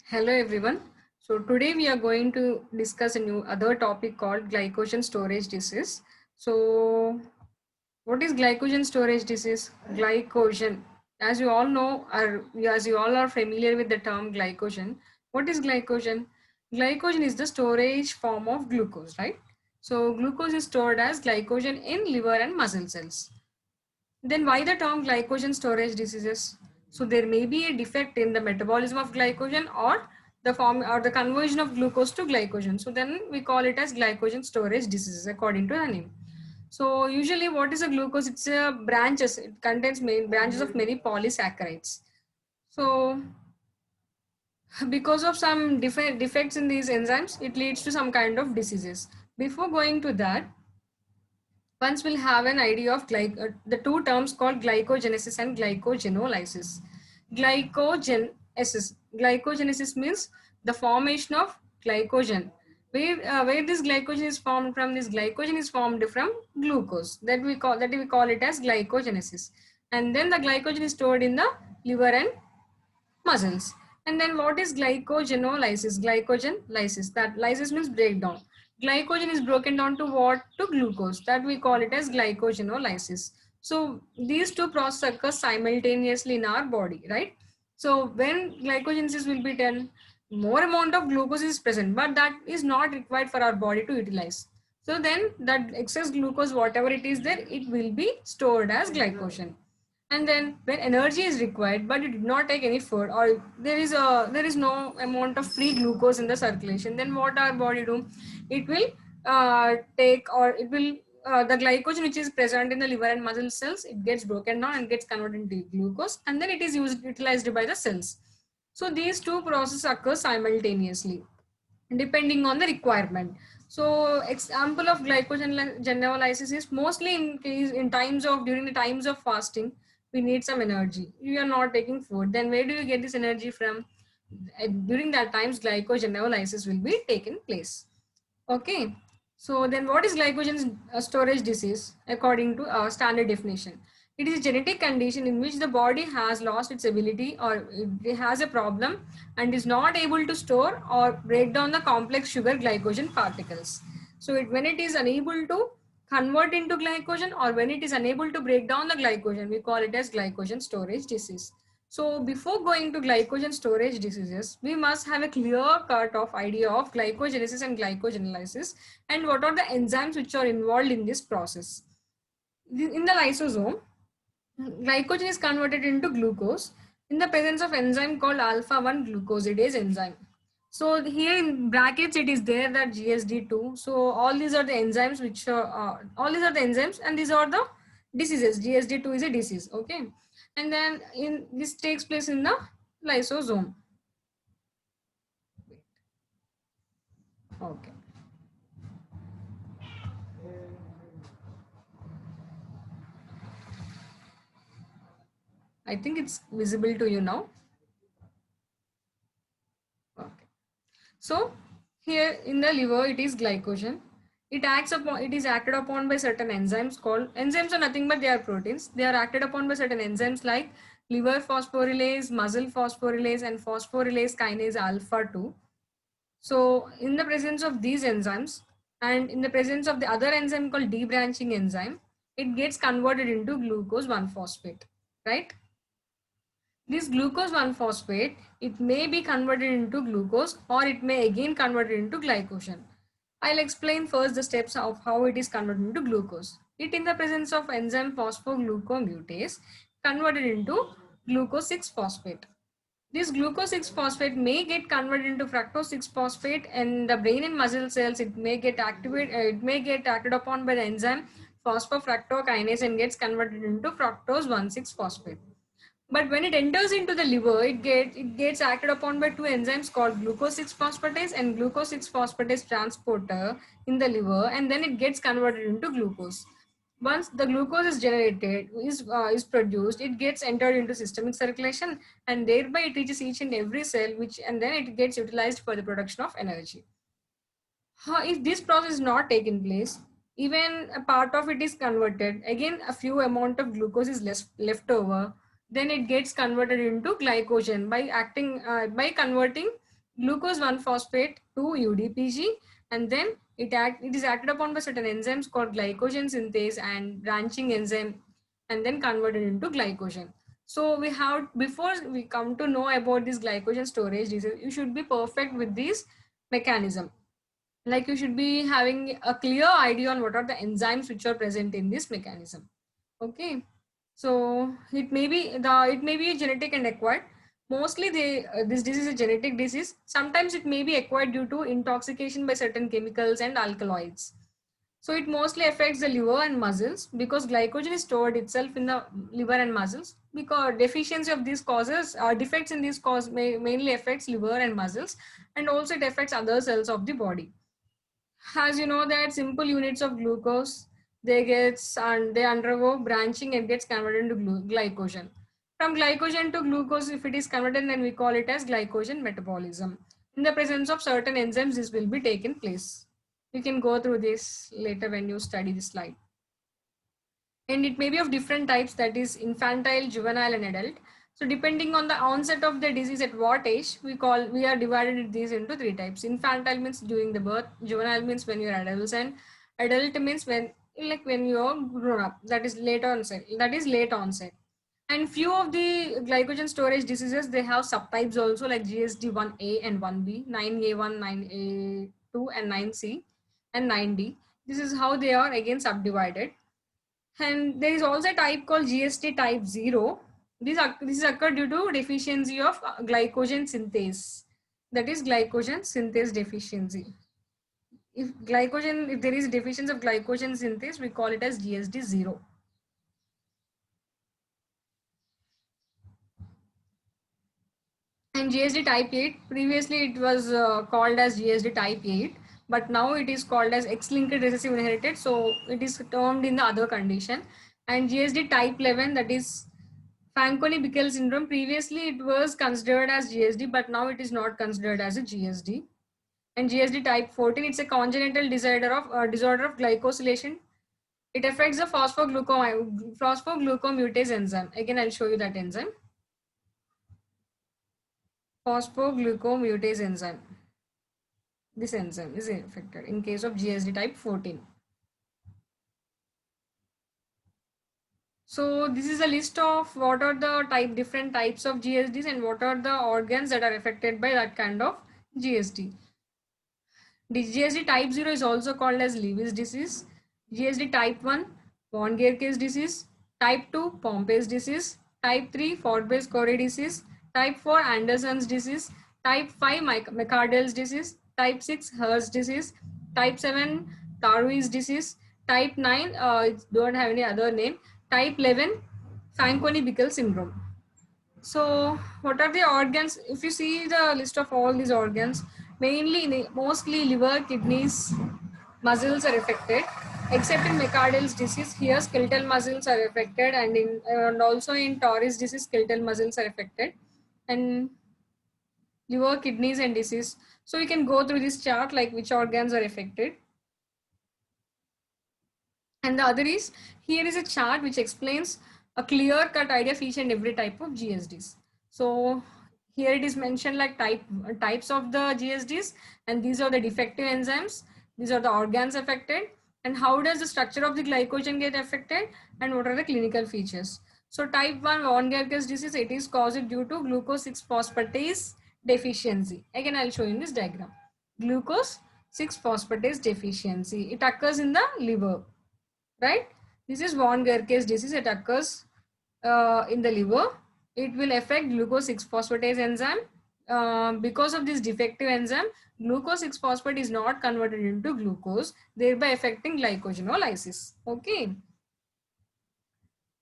Hello everyone. So today we are going to discuss a new other topic called glycogen storage disease. So what is glycogen storage disease? Glycogen. As you all know, or as you all are familiar with the term glycogen, what is glycogen? Glycogen is the storage form of glucose, right? So glucose is stored as glycogen in liver and muscle cells. Then why the term glycogen storage diseases? So there may be a defect in the metabolism of glycogen or the form or the conversion of glucose to glycogen. So then we call it as glycogen storage diseases according to the name. So usually what is a glucose? It's a branches. It contains main branches of many polysaccharides. So because of some defects in these enzymes, it leads to some kind of diseases. Before going to that, once we'll have an idea of the two terms called glycogenesis and glycogenolysis. Glycogenesis means the formation of glycogen. Where this glycogen is formed from, this glycogen is formed from glucose. That we call it as glycogenesis. And then the glycogen is stored in the liver and muscles. And then what is glycogenolysis? Glycogen lysis. That lysis means breakdown. Glycogen is broken down to what? To glucose. That we call it as glycogenolysis. So these two processes occur simultaneously in our body, right? So when glycogenesis will be done, more amount of glucose is present, but that is not required for our body to utilize. So then that excess glucose, whatever it is there, it will be stored as glycogen. And then when energy is required but you did not take any food, or there is no amount of free glucose in the circulation, then what our body do? It will take, or it will the glycogen which is present in the liver and muscle cells, it gets broken down and gets converted into glucose, and then it is utilized by the cells. So these two processes occur simultaneously depending on the requirement. So example of glycogen genolysis is mostly in times of, during the times of fasting, we need some energy. You are not taking food. Then where do you get this energy from? During that times, glycogenolysis will be taken place. Okay. So then what is glycogen storage disease according to standard definition? It is a genetic condition in which the body has lost its ability, or it has a problem and is not able to store or break down the complex sugar glycogen particles. So when it is unable to convert into glycogen, or when it is unable to break down the glycogen, we call it as glycogen storage disease. So before going to glycogen storage diseases, we must have a clear cut of idea of glycogenesis and glycogenolysis and what are the enzymes which are involved in this process. In the lysosome, glycogen is converted into glucose in the presence of enzyme called alpha-1 glucosidase enzyme. So here in brackets it is there that GSD2. So all these are the enzymes which all these are the enzymes, and these are the diseases. GSD2 is a disease. Okay, and then in this takes place in the lysosome. Okay, I think it's visible to you now. Okay. So here in the liver, it is glycogen. It is acted upon by certain enzymes called, enzymes are nothing but they are proteins. They are acted upon by certain enzymes like liver phosphorylase, muscle phosphorylase, and phosphorylase kinase alpha 2. So in the presence of these enzymes and in the presence of the other enzyme called debranching enzyme, it gets converted into glucose 1-phosphate, right? This glucose 1-phosphate, it may be converted into glucose or it may again convert it into glycogen. I'll explain first the steps of how it is converted into glucose. It, in the presence of enzyme phosphoglucomutase, converted into glucose 6-phosphate. This glucose 6-phosphate may get converted into fructose 6-phosphate, and the brain and muscle cells, it may get acted upon by the enzyme phosphofructokinase and gets converted into fructose 1,6-phosphate. But when it enters into the liver, it gets acted upon by two enzymes called glucose 6-phosphatase and glucose 6-phosphatase transporter in the liver, and then it gets converted into glucose. Once the glucose is generated, is produced, it gets entered into systemic circulation, and thereby it reaches each and every cell, which and then it gets utilized for the production of energy. If this process is not taken place, even a part of it is converted, again a few amount of glucose is left over, then it gets converted into glycogen by converting glucose 1-phosphate to UDPG, and then it is acted upon by certain enzymes called glycogen synthase and branching enzyme, and then converted into glycogen. So we have, before we come to know about this glycogen storage disease, you should be perfect with this mechanism. Like you should be having a clear idea on what are the enzymes which are present in this mechanism. Okay, so it may be genetic and acquired. Mostly this disease is a genetic disease. Sometimes it may be acquired due to intoxication by certain chemicals and alkaloids. So it mostly affects the liver and muscles because glycogen is stored itself in the liver and muscles. Because deficiency of these causes, defects in these cause mainly affects liver and muscles, and also it affects other cells of the body. As you know that simple units of glucose, they undergo branching and gets converted into glycogen. From glycogen to glucose, if it is converted, then we call it as glycogen metabolism. In the presence of certain enzymes, this will be taken place. You can go through this later when you study this slide. And it may be of different types, that is infantile, juvenile, and adult. So depending on the onset of the disease at what age, we are divided these into three types. Infantile means during the birth, juvenile means when you're adolescent, adult means when you're grown up, that is late onset. And few of the glycogen storage diseases, they have subtypes also, like GSD 1A and 1B, 9A1, 9A2, and 9C and 9D. This is how they are again subdivided. And there is also a type called GST type 0. This is occurred due to deficiency of glycogen synthase. That is glycogen synthase deficiency. If there is deficiency of glycogen synthase, we call it as GSD 0. And GSD type 8, previously it was called as GSD type 8, but now it is called as X-linked recessive inherited, so it is termed in the other condition. And GSD type 11, that is Fanconi-Bickel syndrome, previously it was considered as GSD, but now it is not considered as a GSD. And GSD type 14, it's a congenital disorder of glycosylation. It affects the phosphoglucomutase enzyme. Again, I'll show you that enzyme. Phosphoglucomutase enzyme. This enzyme is affected in case of GSD type 14. So this is a list of what are the different types of GSDs and what are the organs that are affected by that kind of GSD. The GSD type 0 is also called as Lewis disease. GSD type 1, von Gerkes disease. Type 2, Pompe's disease. Type 3, Ford-Base-Corey disease. Type 4, Anderson's disease. Type 5, McArdle's disease. Type 6, Her's disease. Type 7, Tarwe's disease. Type 9, it don't have any other name. Type 11, Fanconi-Bickel syndrome. So what are the organs? If you see the list of all these organs, mostly liver, kidneys, muscles are affected, except in McArdle's disease. Here skeletal muscles are affected, and also in Torres disease, skeletal muscles are affected, and liver, kidneys, and disease. So you can go through this chart like which organs are affected. And the other is, here is a chart which explains a clear cut idea of each and every type of GSDs. So here it is mentioned like types of the GSDs, and these are the defective enzymes. These are the organs affected, and how does the structure of the glycogen get affected, and what are the clinical features. So type 1 von Gerkes disease, it is caused due to glucose 6-phosphatase deficiency. Again, I'll show you in this diagram. Glucose 6-phosphatase deficiency. It occurs in the liver, right? This is von Gerkes disease. It occurs in the liver. It will affect glucose 6-phosphatase enzyme. Because of this defective enzyme, glucose 6-phosphate is not converted into glucose, thereby affecting glycogenolysis. Okay.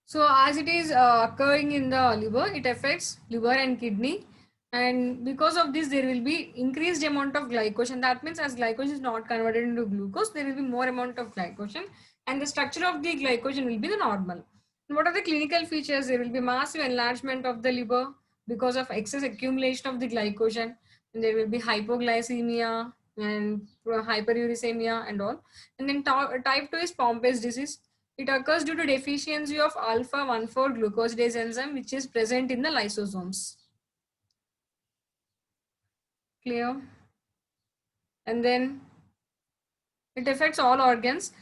So as it is occurring in the liver, it affects liver and kidney. And because of this, there will be increased amount of glycogen. That means as glycogen is not converted into glucose, there will be more amount of glycogen, and the structure of the glycogen will be the normal. And what are the clinical features? There will be massive enlargement of the liver because of excess accumulation of the glycogen, and there will be hypoglycemia and hyperuricemia and all. And then type 2 is Pompe's disease. It occurs due to deficiency of alpha-1,4-glucosidase enzyme, which is present in the lysosomes. Clear? And then it affects all organs.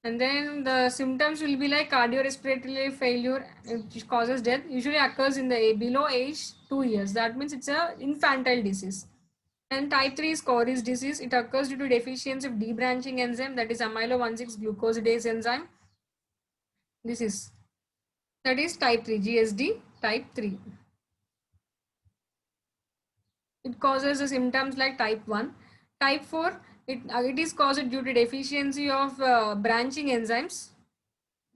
And then the symptoms will be like cardiorespiratory failure, which causes death. Usually occurs in the below age 2 years. That means it's a infantile disease. And type 3 is Cory's disease. It occurs due to deficiency of debranching enzyme, that is amylo 1,6-glucosidase enzyme. This is, that is type 3, GSD type 3. It causes the symptoms like type 1. Type 4, it is caused due to deficiency of branching enzymes.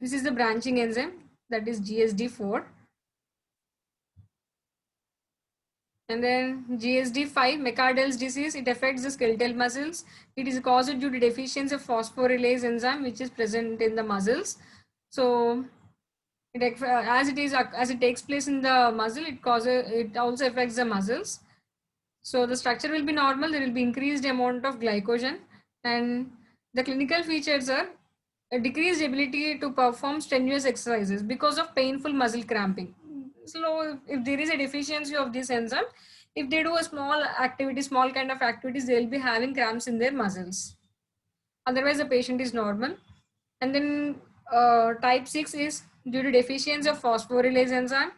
This is the branching enzyme, that is GSD4. And then GSD5, McArdle's disease, it affects the skeletal muscles. It is caused due to deficiency of phosphorylase enzyme, which is present in the muscles. So as it takes place in the muscle, it also affects the muscles. So the structure will be normal. There will be increased amount of glycogen, and the clinical features are a decreased ability to perform strenuous exercises because of painful muscle cramping. So if there is a deficiency of this enzyme, if they do a small kind of activities, they will be having cramps in their muscles. Otherwise, the patient is normal. And then type 6 is due to deficiency of phosphorylase enzyme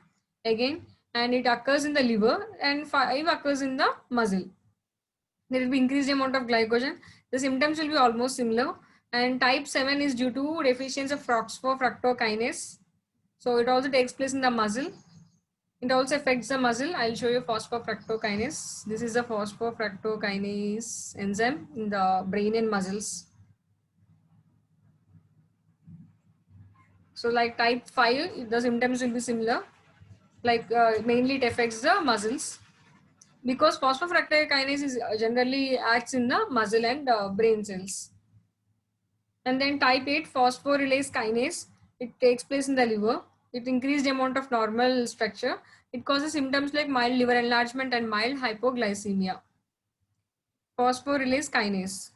again, and it occurs in the liver, and 5 occurs in the muscle. There will be increased amount of glycogen. The symptoms will be almost similar. And type 7 is due to deficiency of phosphofructokinase. So it also takes place in the muscle. It also affects the muscle. I'll show you phosphofructokinase. This is the phosphofructokinase enzyme in the brain and muscles. So like type 5, the symptoms will be similar. Like mainly it affects the muscles, because phosphofructokinase is generally acts in the muscle and brain cells. And then type 8, phosphorylase kinase, it takes place in the liver. It increased amount of normal structure. It causes symptoms like mild liver enlargement and mild hypoglycemia. Phosphorylase kinase.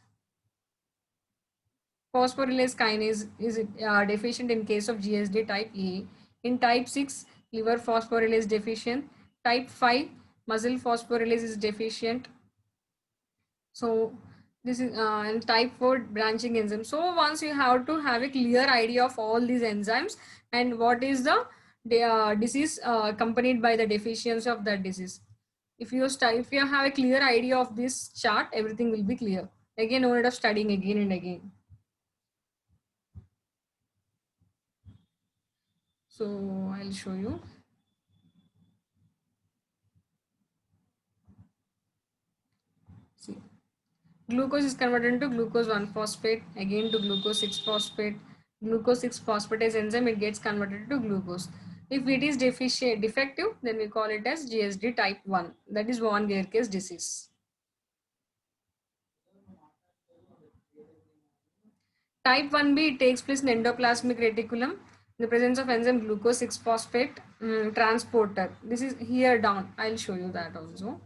Phosphorylase kinase is deficient in case of GSD type A. In type 6, liver phosphorylase deficient. Type 5, muscle phosphorylase is deficient. So this is and type 4, branching enzyme. So once you have to have a clear idea of all these enzymes and what is the disease accompanied by the deficiency of that disease. If you have a clear idea of this chart, everything will be clear. Again, no need of studying again and again. So I'll show you. See, glucose is converted into glucose 1-phosphate, again to glucose 6-phosphate. Glucose 6-phosphatase enzyme, it gets converted to glucose. If it is defective, then we call it as GSD type 1. That is von Gerke's disease. Type 1b, it takes place in endoplasmic reticulum. The presence of enzyme glucose 6-phosphate transporter. This is here down. I'll show you that also.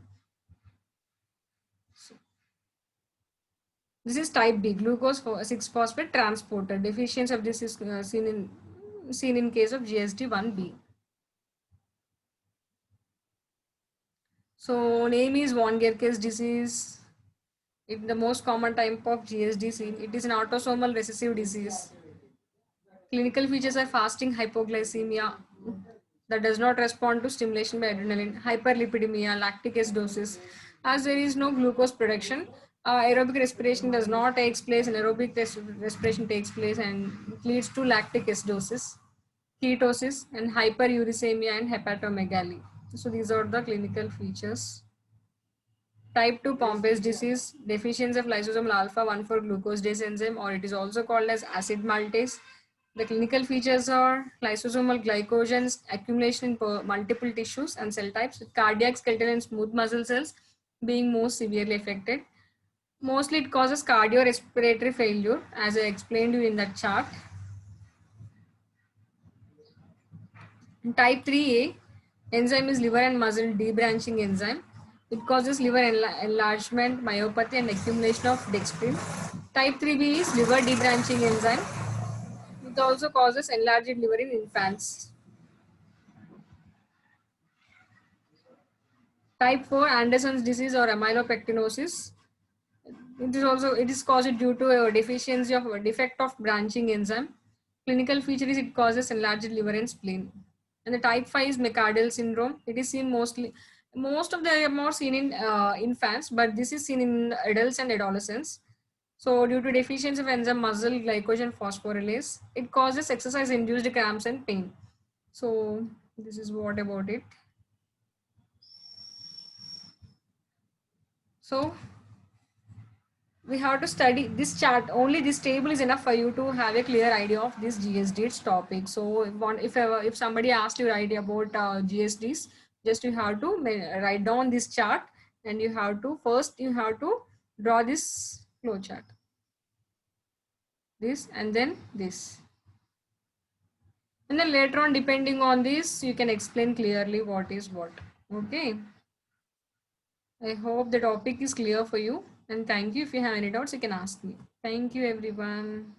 This is type B, glucose 6-phosphate transporter. Deficiency of this is seen in case of GSD 1b. So name is von Gerke's disease. It's the most common type of GSD seen. It is an autosomal recessive disease. Clinical features are fasting hypoglycemia that does not respond to stimulation by adrenaline, hyperlipidemia, lactic acidosis. As there is no glucose production, aerobic respiration does not take place, and aerobic respiration takes place and it leads to lactic acidosis, ketosis, and hyperuricemia and hepatomegaly. So these are the clinical features. Type 2 Pompe's disease, deficiency of lysosomal alpha 1,4-glucosidase enzyme, or it is also called as acid maltase. The clinical features are lysosomal glycogens accumulation in multiple tissues and cell types, with cardiac, skeletal, and smooth muscle cells being most severely affected. Mostly it causes cardiorespiratory failure, as I explained you in that chart. Type 3A enzyme is liver and muscle debranching enzyme. It causes liver enlargement, myopathy, and accumulation of dextrin. Type 3B is liver debranching enzyme. It also causes enlarged liver in infants. Type 4 Anderson's disease or amylopectinosis. It is caused due to a deficiency of a defect of branching enzyme. Clinical feature is it causes enlarged liver and spleen. And the type 5 is McArdle syndrome. It is seen most of them are more seen in infants, but this is seen in adults and adolescents. So due to deficiency of enzyme muscle glycogen phosphorylase, it causes exercise induced cramps and pain. So this is what about it. So we have to study this chart. Only this table is enough for you to have a clear idea of this GSD's topic. So if somebody asked you write about GSDs, just you have to write down this chart, and you have to draw this flow chart, this and then this, and then later on depending on this you can explain clearly what is what. Okay, I hope the topic is clear for you, and thank you. If you have any doubts you can ask me. Thank you everyone.